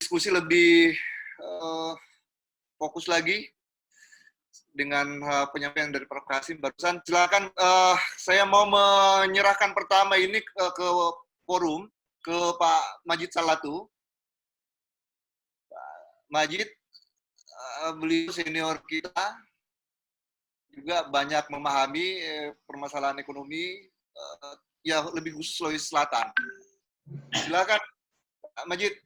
berdiskusi lebih fokus lagi dengan penyampaian dari Prof. Kasim barusan. Silakan, saya mau menyerahkan pertama ini ke forum, ke Pak Majid Salatu. Majid, beliau senior kita, juga banyak memahami permasalahan ekonomi, ya lebih khusus Sulawesi Selatan. Silakan, Pak Majid.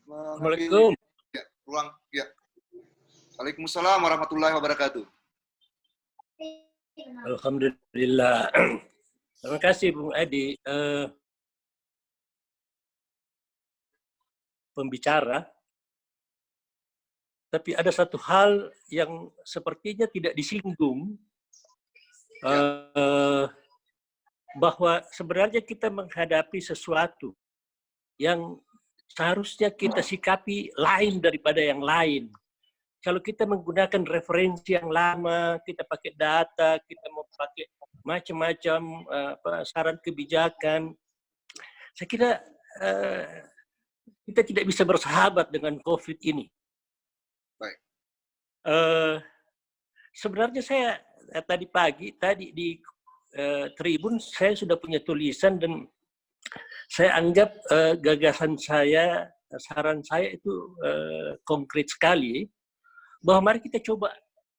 Assalamualaikum. Ya, ruang, ya. Waalaikumsalam warahmatullahi wabarakatuh. Alhamdulillah. Terima kasih Bung Adi. Pembicara. Tapi ada satu hal yang sepertinya tidak disinggung. Bahwa sebenarnya kita menghadapi sesuatu yang seharusnya kita sikapi lain daripada yang lain. Kalau kita menggunakan referensi yang lama, kita pakai data, kita mau pakai macam-macam saran kebijakan, saya kira kita tidak bisa bersahabat dengan COVID ini. Baik. Sebenarnya saya tadi pagi, di Tribun, saya sudah punya tulisan dan saya anggap gagasan saya, saran saya itu konkret sekali. Bahwa mari kita coba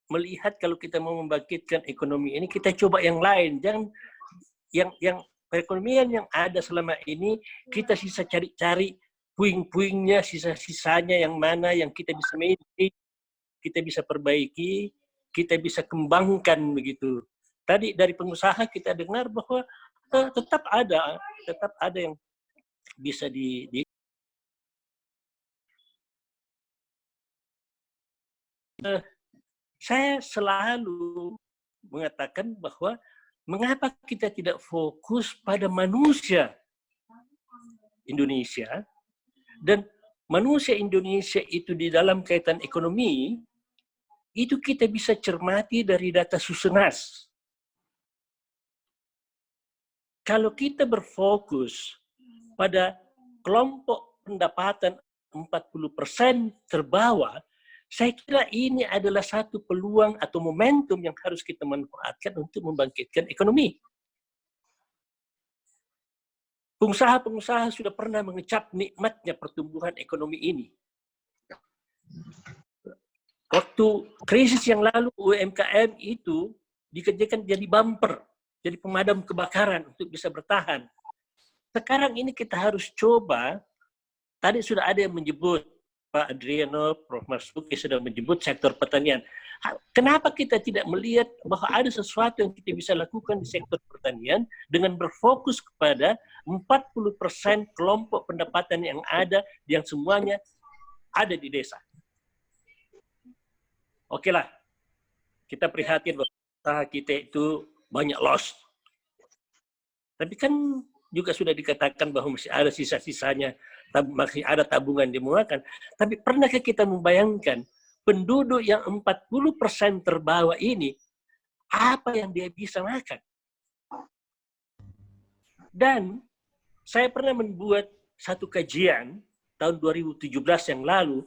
melihat kalau kita mau membangkitkan ekonomi ini, kita coba yang lain. Jangan yang perekonomian yang ada selama ini, kita sisa cari-cari puing-puingnya, sisa-sisanya yang mana yang kita bisa miliki, kita bisa perbaiki, kita bisa kembangkan begitu. Tadi dari pengusaha kita dengar bahwa tetap ada yang bisa saya selalu mengatakan bahwa mengapa kita tidak fokus pada manusia Indonesia, dan manusia Indonesia itu di dalam kaitan ekonomi, itu kita bisa cermati dari data Susenas. Kalau kita berfokus pada kelompok pendapatan 40% terbawah, saya kira ini adalah satu peluang atau momentum yang harus kita manfaatkan untuk membangkitkan ekonomi. Pengusaha-pengusaha sudah pernah mengecap nikmatnya pertumbuhan ekonomi ini. Waktu krisis yang lalu, UMKM itu dikerjakan jadi bumper, jadi pemadam kebakaran untuk bisa bertahan. Sekarang ini kita harus coba, tadi sudah ada yang menyebut, Pak Adriano, Prof. Marzuki sudah menyebut sektor pertanian. Kenapa kita tidak melihat bahwa ada sesuatu yang kita bisa lakukan di sektor pertanian dengan berfokus kepada 40% kelompok pendapatan yang ada, yang semuanya ada di desa. Oke lah, kita prihatin bahwa usaha kita itu banyak loss. Tapi kan juga sudah dikatakan bahwa masih ada sisa-sisanya, masih ada tabungan dimuakan. Tapi pernahkah kita membayangkan penduduk yang 40% terbawah ini, apa yang dia bisa makan? Dan saya pernah membuat satu kajian tahun 2017 yang lalu,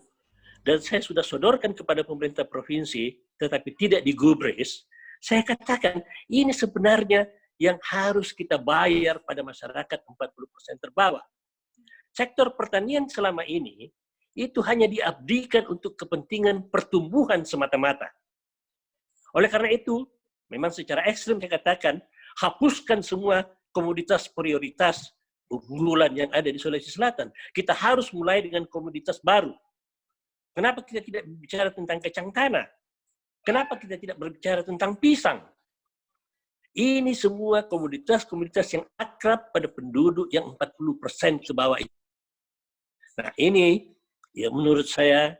dan saya sudah sodorkan kepada pemerintah provinsi, tetapi tidak digubris. Saya katakan, ini sebenarnya yang harus kita bayar pada masyarakat 40% terbawah. Sektor pertanian selama ini, itu hanya diabdikan untuk kepentingan pertumbuhan semata-mata. Oleh karena itu, memang secara ekstrim saya katakan, hapuskan semua komoditas prioritas unggulan yang ada di Sulawesi Selatan. Kita harus mulai dengan komoditas baru. Kenapa kita tidak berbicara tentang kacang tanah? Kenapa kita tidak berbicara tentang pisang? Ini semua komoditas-komoditas yang akrab pada penduduk yang 40% ke bawah itu. Nah ini, ya menurut saya,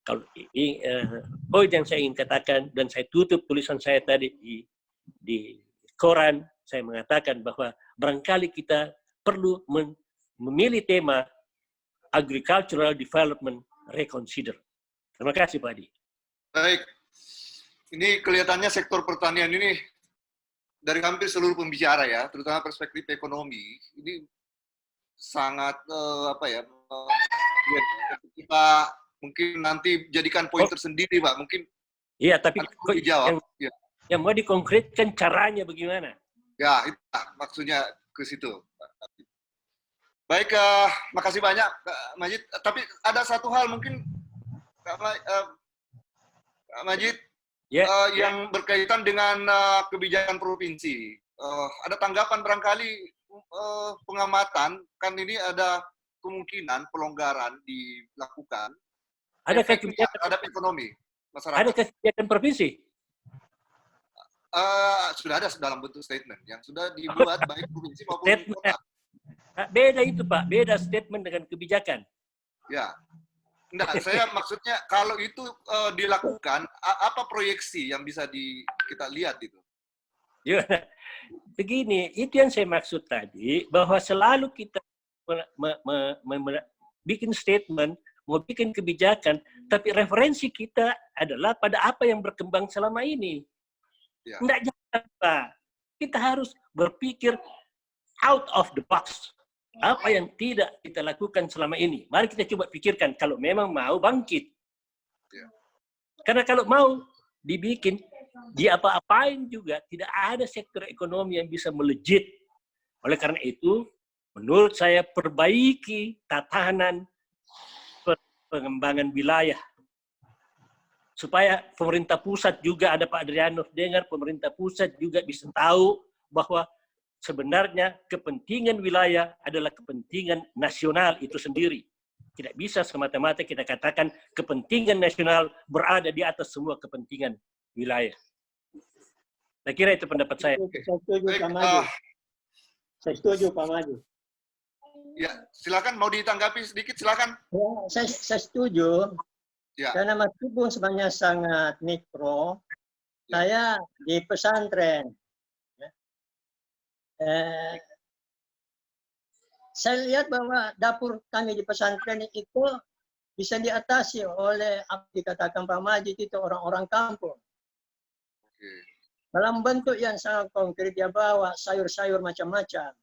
kalau ini poin yang saya ingin katakan, dan saya tutup tulisan saya tadi di koran, saya mengatakan bahwa barangkali kita perlu memilih tema Agricultural Development Reconsider. Terima kasih Pak Adi. Baik, ini kelihatannya sektor pertanian ini dari hampir seluruh pembicara ya, terutama perspektif ekonomi, ini sangat Pak. Mungkin nanti jadikan poin tersendiri, Pak. Mungkin Iya, tapi dijawab. Yang mau dikonkretkan caranya bagaimana? Ya, itu maksudnya ke situ. Baik, makasih banyak, Majid. Tapi ada satu hal mungkin, Majid, yang berkaitan dengan kebijakan provinsi. Ada tanggapan barangkali pengamatan, kan ini ada kemungkinan pelonggaran dilakukan. Ada kebijakan terhadap ekonomi masyarakat. Ada kebijakan provinsi? Sudah ada dalam bentuk statement yang sudah dibuat baik provinsi maupun kota. Beda itu, Pak. Beda statement dengan kebijakan. Ya. Enggak, saya maksudnya kalau itu dilakukan, apa proyeksi yang bisa kita lihat itu? Ya, begini, itu yang saya maksud tadi, bahwa selalu kita bikin statement, mau bikin kebijakan, tapi referensi kita adalah pada apa yang berkembang selama ini. Ya. Enggak jangan, Pak. Kita harus berpikir out of the box. Apa yang tidak kita lakukan selama ini. Mari kita coba pikirkan kalau memang mau bangkit. Ya. Karena kalau mau dibikin, diapa-apain juga, tidak ada sektor ekonomi yang bisa melejit. Oleh karena itu, menurut saya perbaiki tatanan pengembangan wilayah. Supaya pemerintah pusat juga, ada Pak Adrianov dengar, pemerintah pusat juga bisa tahu bahwa sebenarnya kepentingan wilayah adalah kepentingan nasional itu sendiri. Tidak bisa semata-mata kita katakan kepentingan nasional berada di atas semua kepentingan wilayah. Saya kira itu pendapat saya. Saya setuju, Pak Maju. Saya setuju, Pak Maju. Ya, silakan mau ditanggapi sedikit, silakan. Ya, saya setuju. Ya. Karena Mas Tubung sebenarnya sangat mikro. Ya. Saya di pesantren. Saya lihat bahwa dapur kami di pesantren itu bisa diatasi oleh apa dikatakan Pak Majid itu orang-orang kampung. Dalam bentuk yang sangat konkret dia bawa sayur-sayur macam-macam.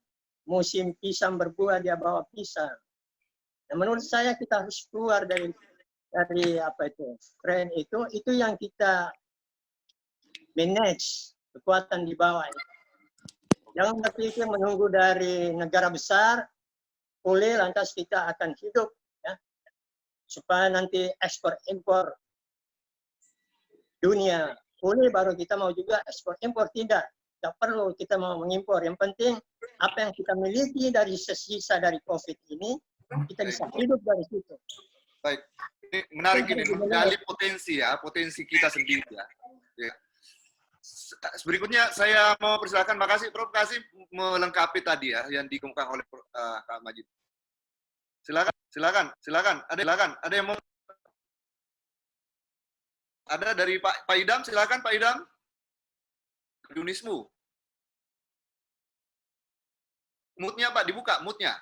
Musim pisang berbuah dia bawa pisang. Dan menurut saya kita harus keluar dari apa itu tren itu yang kita manage kekuatan di bawah. Jangan berpikir menunggu dari negara besar, pulih lantas kita akan hidup, ya. Supaya nanti ekspor impor dunia pulih baru kita mau juga ekspor impor, tidak perlu kita mau mengimpor. Yang penting apa yang kita miliki dari sisa dari COVID ini kita bisa hidup dari situ. Baik, ini menarik ini menggali potensi ya, potensi kita sendiri ya. Ya. Berikutnya saya mau persilakan, makasih Prof. Kasim melengkapi tadi ya yang dikemukakan oleh Kak Majid. Silakan. Ada yang mau? Ada dari Pak Idam, silakan Pak Idam. Yunismu. Mute-nya Pak dibuka, mute-nya.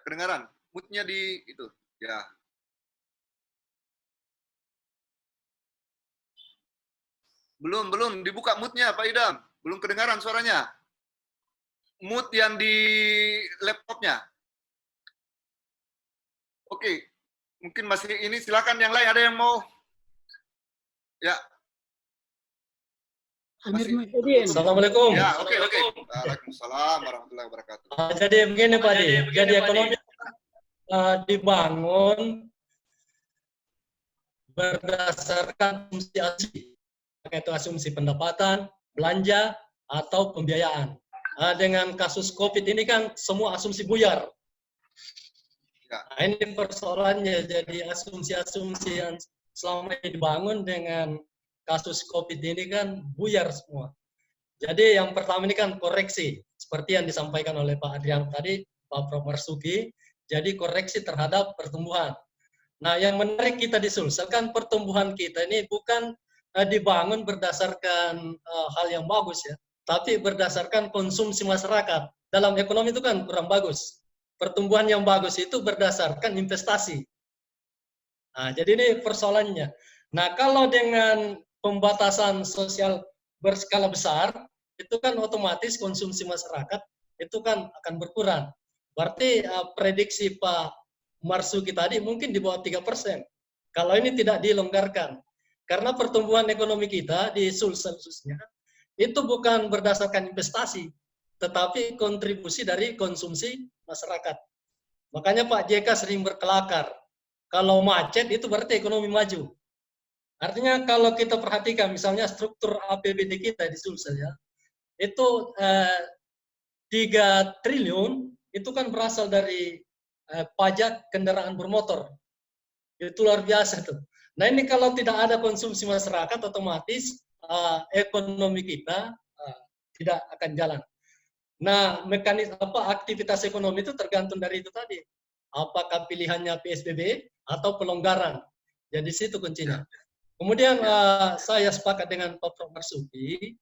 Kedengaran, mute-nya di itu. Ya. Belum dibuka mute-nya Pak Idam. Belum kedengaran suaranya. Mute yang di laptopnya. Oke. Mungkin masih ini, silakan yang lain ada yang mau. Ya. Assalamualaikum. Ya, oke. Waalaikumsalam warahmatullahi wabarakatuh. Jadi begini Pak Di. Jadi ekonomi dibangun berdasarkan asumsi. Itu asumsi pendapatan, belanja, atau pembiayaan. Dengan kasus COVID ini kan semua asumsi buyar. Ya. Nah, ini persoalannya, jadi asumsi-asumsi yang selama ini dibangun dengan kasus COVID ini kan buyar semua. Jadi yang pertama ini kan koreksi, seperti yang disampaikan oleh Pak Adrian tadi, Pak Prof. Marsuki, jadi koreksi terhadap pertumbuhan. Nah, yang menarik kita disulselkan pertumbuhan kita ini bukan dibangun berdasarkan hal yang bagus ya, tapi berdasarkan konsumsi masyarakat. Dalam ekonomi itu kan kurang bagus. Pertumbuhan yang bagus itu berdasarkan investasi. Nah, jadi ini persoalannya. Nah, kalau dengan pembatasan sosial berskala besar, itu kan otomatis konsumsi masyarakat itu kan akan berkurang. Berarti prediksi Pak Marzuki tadi mungkin di bawah 3%. Kalau ini tidak dilonggarkan. Karena pertumbuhan ekonomi kita di Sulsel khususnya, itu bukan berdasarkan investasi, tetapi kontribusi dari konsumsi masyarakat. Makanya Pak JK sering berkelakar, kalau macet itu berarti ekonomi maju. Artinya kalau kita perhatikan misalnya struktur APBD kita di Sulsel ya, itu 3 triliun itu kan berasal dari pajak kendaraan bermotor. Itu luar biasa tuh. Nah ini kalau tidak ada konsumsi masyarakat, otomatis ekonomi kita tidak akan jalan. Nah mekanisme aktivitas ekonomi itu tergantung dari itu tadi. Apakah pilihannya PSBB atau pelonggaran? Jadi situ kuncinya. Kemudian saya sepakat dengan Pak Prof. Marzuki.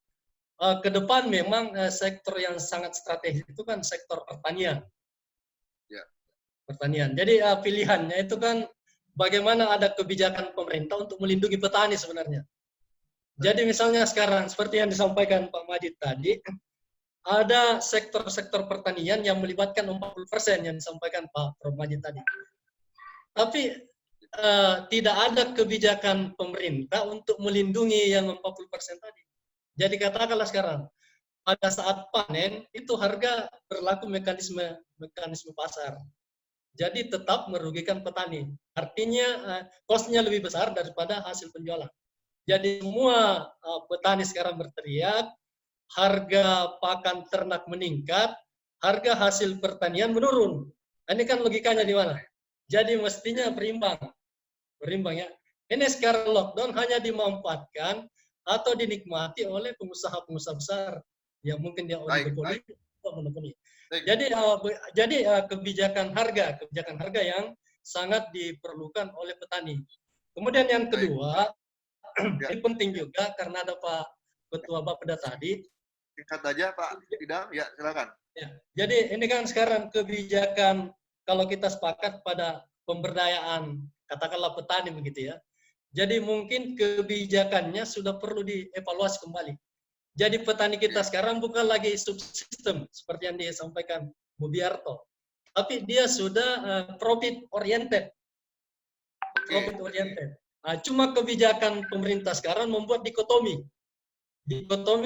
Ke depan memang sektor yang sangat strategis itu kan sektor pertanian. Ya. Pertanian. Jadi pilihannya itu kan bagaimana ada kebijakan pemerintah untuk melindungi petani sebenarnya. Jadi misalnya sekarang seperti yang disampaikan Pak Majid tadi, ada sektor-sektor pertanian yang melibatkan 40% yang disampaikan Pak Prof. Majid tadi. Tapi tidak ada kebijakan pemerintah untuk melindungi yang 40% tadi. Jadi katakanlah sekarang, pada saat panen itu harga berlaku mekanisme pasar. Jadi tetap merugikan petani. Artinya kosnya lebih besar daripada hasil penjualan. Jadi semua petani sekarang berteriak, harga pakan ternak meningkat, harga hasil pertanian menurun. Ini kan logikanya di mana? Jadi mestinya berimbang. Berimbang ya. Ini sekarang lockdown hanya dimanfaatkan atau dinikmati oleh pengusaha-pengusaha besar yang mungkin dia oligopoli atau monopoli. Jadi kebijakan harga yang sangat diperlukan oleh petani. Kemudian yang kedua, ini penting juga karena ada Pak Ketua Bapeda tadi. Singkat aja Pak Idam, ya silakan. Ya, jadi ini kan sekarang kebijakan kalau kita sepakat pada pemberdayaan katakanlah petani begitu ya. Jadi mungkin kebijakannya sudah perlu dievaluasi kembali. Jadi petani kita sekarang bukan lagi subsistem seperti yang disampaikan Bu Biarto, tapi dia sudah profit oriented. Profit oriented. Cuma kebijakan pemerintah sekarang membuat dikotomi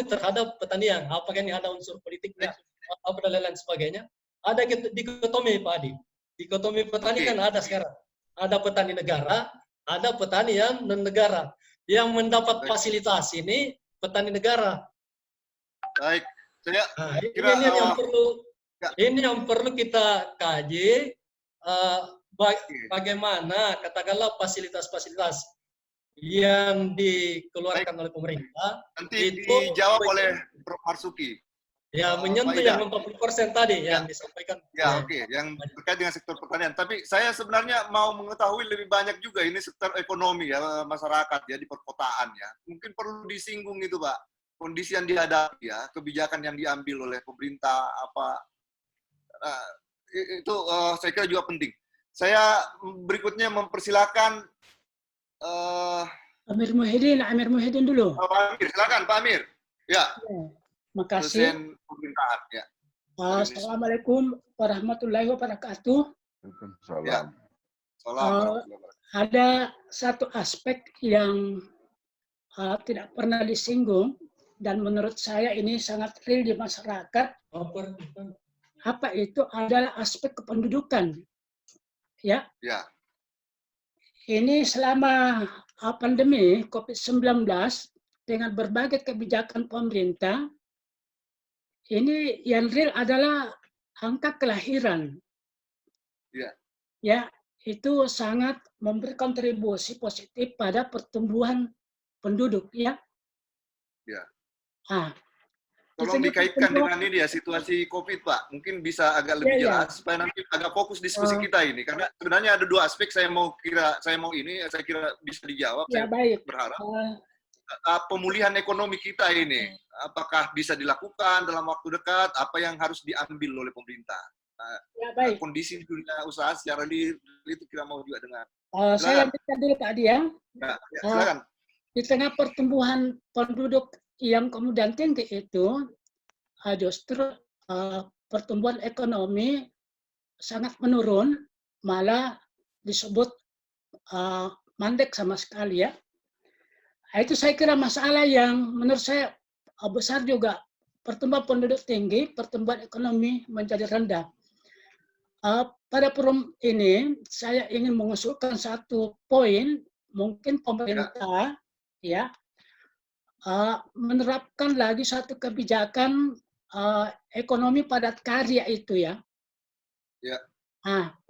terhadap pertanian. Apakah ini ada unsur politiknya, apa dan lain-lain sebagainya. Ada dikotomi Pak Adi. Dikotomi petani kan ada sekarang. Ada petani negara, ada petani yang non-negara. Yang mendapat fasilitas ini petani negara. Baik, saya kira ini yang perlu kita kaji. Bagaimana katakanlah fasilitas-fasilitas yang dikeluarkan oleh pemerintah. Nanti dijawab oleh Prof. Marzuki. Ya, menyentuh yang 40% tadi yang disampaikan. Ya, oke. Yang terkait dengan sektor pertanian. Tapi saya sebenarnya mau mengetahui lebih banyak juga ini sektor ekonomi ya, masyarakat ya, di perkotaan ya. Mungkin perlu disinggung itu, Pak. Kondisi yang dihadapi ya, kebijakan yang diambil oleh pemerintah, itu saya kira juga penting. Saya berikutnya mempersilakan Amir Muhyiddin dulu. Pak Amir, silakan Pak Amir. Ya. Makasih. Pemerintahan, ya. Assalamualaikum warahmatullahi wabarakatuh. Ya. Ada satu aspek yang tidak pernah disinggung dan menurut saya ini sangat real di masyarakat. Apa itu adalah aspek kependudukan. Ya. Ya. Ini selama pandemi COVID-19 dengan berbagai kebijakan pemerintah, ini yang real adalah angka kelahiran. Ya. Ya, itu sangat memberi kontribusi positif pada pertumbuhan penduduk, ya. Ya. Tolong dikaitkan dengan ini ya, situasi COVID, Pak. Mungkin bisa agak lebih jelas supaya nanti agak fokus diskusi kita ini. Karena sebenarnya ada dua aspek saya kira bisa dijawab. Ya, saya baik. Berharap pemulihan ekonomi kita ini apakah bisa dilakukan dalam waktu dekat, apa yang harus diambil oleh pemerintah. Ya, baik. Kondisi dunia usaha secara itu kita mau juga dengar. Saya lanjutkan dulu tadi ya. Silakan. Di tengah pertumbuhan penduduk yang kemudian tinggi itu, justru pertumbuhan ekonomi sangat menurun, malah disebut mandek sama sekali ya. Itu saya kira masalah yang menurut saya besar juga. Pertumbuhan penduduk tinggi, pertumbuhan ekonomi menjadi rendah. Pada forum ini saya ingin mengusulkan satu poin, mungkin pemerintah ya menerapkan lagi satu kebijakan ekonomi padat karya itu ya. Ya.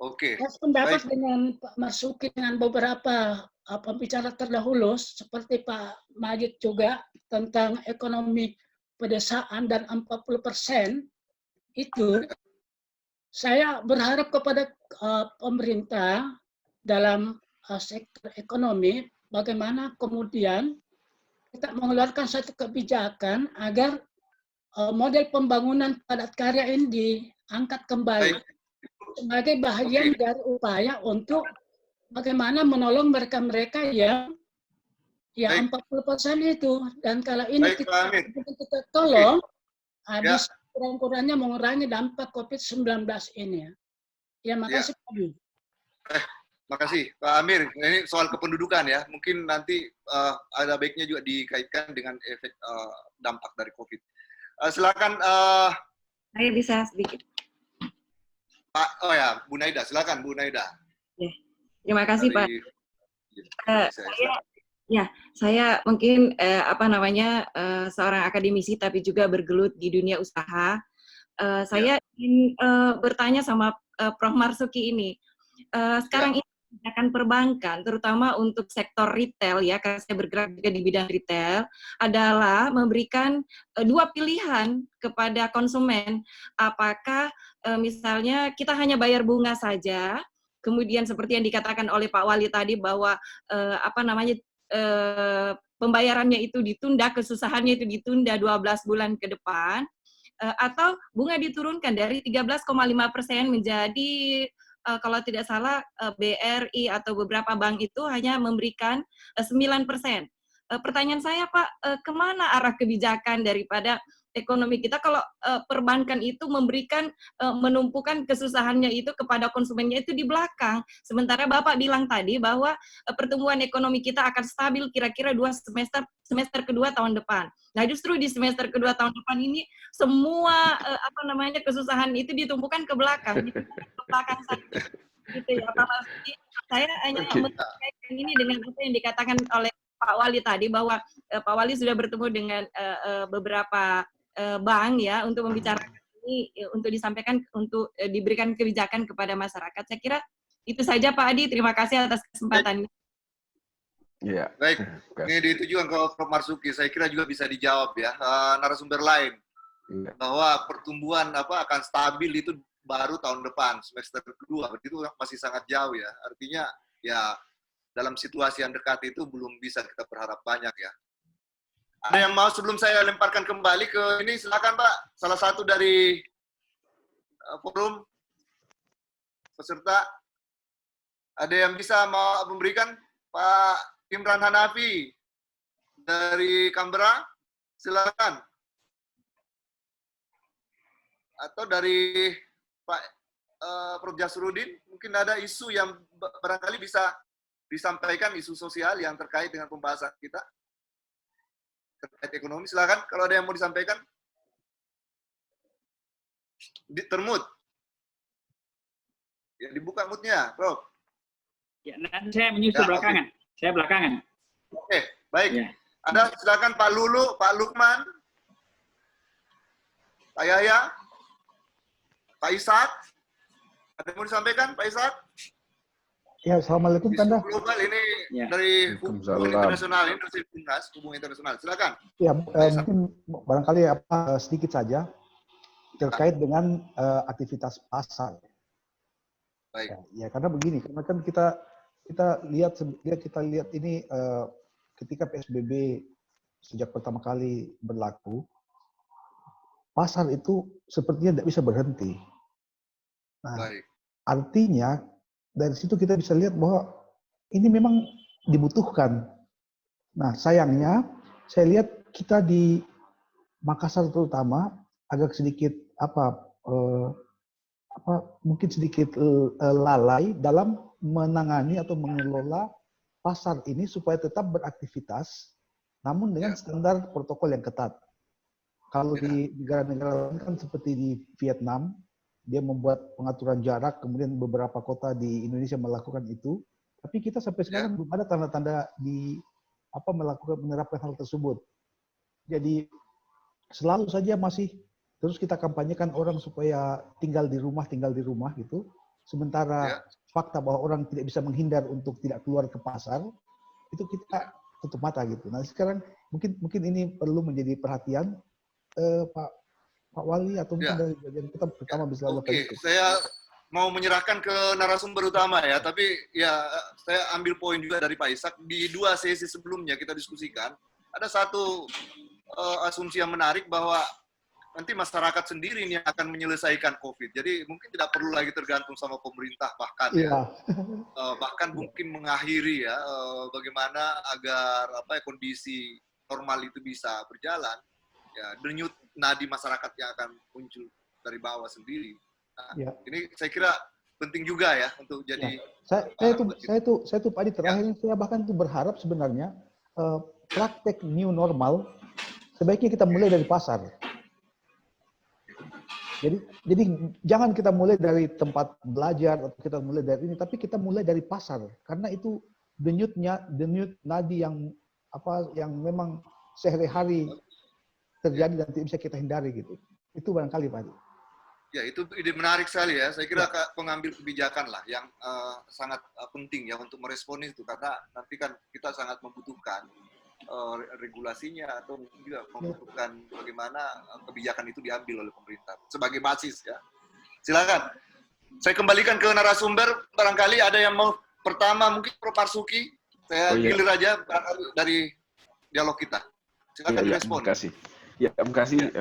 Oke. Saya pendapat dengan Pak Marzuki dengan beberapa pembicara terdahulu seperti Pak Majid juga tentang ekonomi pedesaan dan 40% itu. Saya berharap kepada pemerintah dalam sektor ekonomi bagaimana kemudian kita mengeluarkan satu kebijakan agar model pembangunan padat karya ini diangkat kembali sebagai bagian dari upaya untuk bagaimana menolong mereka-mereka yang 40% itu. Dan kalau ini kita tolong, bisa kurang-kurangnya mengurangi dampak COVID-19 ini. Ya, makasih Pak Adi. Makasih Pak Amir. Ini soal kependudukan ya. Mungkin nanti ada baiknya juga dikaitkan dengan efek dampak dari COVID. Silakan. Saya bisa sedikit. Pak, Bu Naida, silakan Bu Naida. Terima kasih Pak. Saya mungkin seorang akademisi tapi juga bergelut di dunia usaha. Saya ingin bertanya sama Prof. Marzuki ini. Sekarang ini kebijakan perbankan, terutama untuk sektor retail ya, karena saya bergerak juga di bidang retail, adalah memberikan dua pilihan kepada konsumen. Apakah misalnya kita hanya bayar bunga saja, kemudian seperti yang dikatakan oleh Pak Wali tadi bahwa pembayarannya itu ditunda, kesusahannya itu ditunda 12 bulan ke depan, atau bunga diturunkan dari 13,5% menjadi kalau tidak salah BRI atau beberapa bank itu hanya memberikan 9%. Pertanyaan saya Pak, kemana arah kebijakan daripada ekonomi kita kalau perbankan itu memberikan menumpukan kesusahannya itu kepada konsumennya itu di belakang. Sementara Bapak bilang tadi bahwa pertumbuhan ekonomi kita akan stabil kira-kira 2 semester kedua tahun depan. Nah, justru di semester kedua tahun depan ini semua kesusahan itu ditumpukan ke belakang, ke belakang saja. Gitu ya, Pak Marzuki. Saya hanya mengaitkan ini dengan apa yang dikatakan oleh Pak Wali tadi bahwa Pak Wali sudah bertemu dengan beberapa bank ya untuk membicarakan ini untuk disampaikan untuk diberikan kebijakan kepada masyarakat. Saya kira itu saja Pak Adi. Terima kasih atas kesempatannya. Iya. Baik, ini ditujukan ke Prof. Marzuki. Saya kira juga bisa dijawab ya narasumber lain bahwa pertumbuhan akan stabil itu baru tahun depan semester kedua. Berarti itu masih sangat jauh ya. Artinya ya dalam situasi yang dekat itu belum bisa kita berharap banyak ya. Ada yang mau sebelum saya lemparkan kembali ke ini, silakan Pak. Salah satu dari forum peserta, ada yang bisa mau memberikan? Pak Imran Hanafi dari Canberra, silakan. Atau dari Pak Prof. Jasrudin, mungkin ada isu yang barangkali bisa disampaikan, isu sosial yang terkait dengan pembahasan kita. Terkait ekonomi, silakan kalau ada yang mau disampaikan. Termute. Ya, dibuka mute-nya, Prof. Ya, nanti saya menyusul belakangan. Okay. Saya belakangan. Oke, baik. Ya. Ada silakan Pak Lulu, Pak Lukman, Pak Yaya, Pak Ishak. Ada yang mau disampaikan, Pak Ishak? Ya, assalamualaikum Tanda. Global ini ya. Dari hubungan internasional, ini dari Bungas, hubungan internasional. Silakan. Ya, mungkin barangkali sedikit saja terkait dengan aktivitas pasar. Baik. Ya, karena begini, karena kan kita lihat ini ketika PSBB sejak pertama kali berlaku, pasar itu sepertinya tidak bisa berhenti. Nah, baik. Artinya dari situ kita bisa lihat bahwa ini memang dibutuhkan. Nah, sayangnya saya lihat kita di Makassar terutama agak sedikit mungkin sedikit lalai dalam menangani atau mengelola pasar ini supaya tetap beraktivitas, namun dengan standar protokol yang ketat. Kalau di negara-negara lain kan seperti di Vietnam, dia membuat pengaturan jarak, kemudian beberapa kota di Indonesia melakukan itu. Tapi kita sampai sekarang belum ada tanda-tanda menerapkan hal tersebut. Jadi selalu saja masih terus kita kampanyekan orang supaya tinggal di rumah gitu. Sementara fakta bahwa orang tidak bisa menghindar untuk tidak keluar ke pasar, itu kita tutup mata gitu. Nah sekarang mungkin ini perlu menjadi perhatian Pak Wali atau mungkin dari bagian kita pertama bisa lakukan itu. Saya mau menyerahkan ke narasumber utama ya, tapi ya saya ambil poin juga dari Pak Ishak. Di 2 sesi sebelumnya kita diskusikan, ada satu asumsi yang menarik bahwa nanti masyarakat sendiri ini akan menyelesaikan COVID. Jadi mungkin tidak perlu lagi tergantung sama pemerintah bahkan bahkan mungkin mengakhiri ya bagaimana agar kondisi normal itu bisa berjalan. Ya, denyut nadi masyarakat yang akan muncul dari bawah sendiri. Nah, ini saya kira penting juga ya untuk jadi. Saya tuh Pak Adi terakhir saya bahkan tuh berharap sebenarnya praktek new normal sebaiknya kita mulai dari pasar. Jadi jangan kita mulai dari tempat belajar atau kita mulai dari ini, tapi kita mulai dari pasar karena itu denyut nadi yang memang sehari-hari terjadi dan tidak bisa kita hindari gitu. Itu barangkali Pak Adi. Ya, itu ide menarik sekali ya. Saya kira pengambil kebijakan lah yang sangat penting ya untuk merespon itu karena nanti kan kita sangat membutuhkan regulasinya atau juga membutuhkan bagaimana kebijakan itu diambil oleh pemerintah sebagai basis ya. Silakan. Saya kembalikan ke narasumber, barangkali ada yang mau pertama mungkin Prof. Marsuki, saya gilir aja dari dialog kita. Silakan direspon. Terima kasih. Ya, terima kasih.